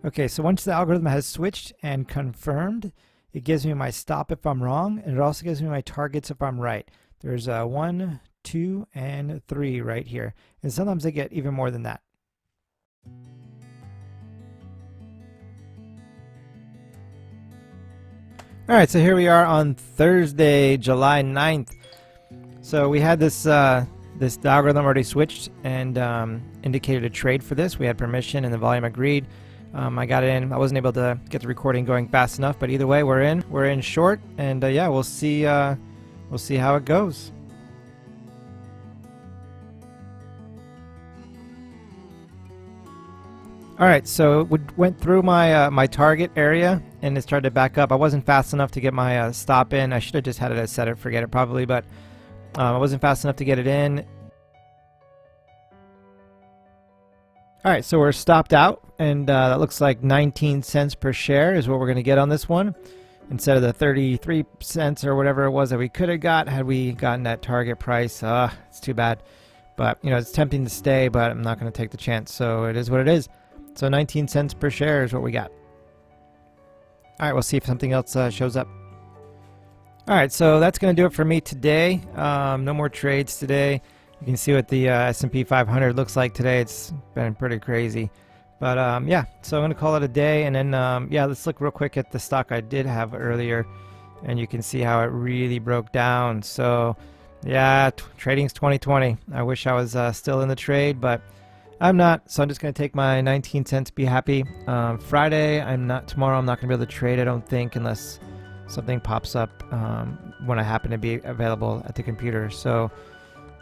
Okay, so once the algorithm has switched and confirmed, it gives me my stop if I'm wrong, and it also gives me my targets if I'm right. There's 1, 2, and 3 right here, and sometimes I get even more than that. All right, so here we are on Thursday, July 9th. So we had this this algorithm already switched and indicated a trade for this. We had permission and the volume agreed. I got in. I wasn't able to get the recording going fast enough, but either way, we're in. We're in short, and yeah, we'll see how it goes. All right, so it went through my my target area, and it started to back up. I wasn't fast enough to get my stop in. I should have just had it as set it, forget it probably, but I wasn't fast enough to get it in. All right, so we're stopped out, and that looks like 19 cents per share is what we're going to get on this one, instead of the 33 cents or whatever it was that we could have got had we gotten that target price. It's too bad, but you know, it's tempting to stay, but I'm not going to take the chance, so it is what it is. So 19 cents per share is what we got. All right, we'll see if something else shows up. All right, so that's going to do it for me today. No more trades today. You can see what the S&P 500 looks like today. It's been pretty crazy. But yeah, so I'm going to call it a day. And then, yeah, let's look real quick at the stock I did have earlier. And you can see how it really broke down. So, yeah, trading's 2020. I wish I was still in the trade, but I'm not. So I'm just going to take my 19 cents, be happy. Friday, tomorrow I'm not going to be able to trade, I don't think, unless something pops up when I happen to be available at the computer. So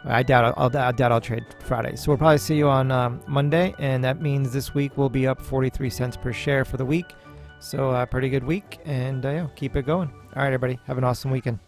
I doubt I'll trade Friday. So we'll probably see you on Monday, and that means this week will be up 43 cents per share for the week. So pretty good week, and yeah, keep it going. All right, everybody, have an awesome weekend.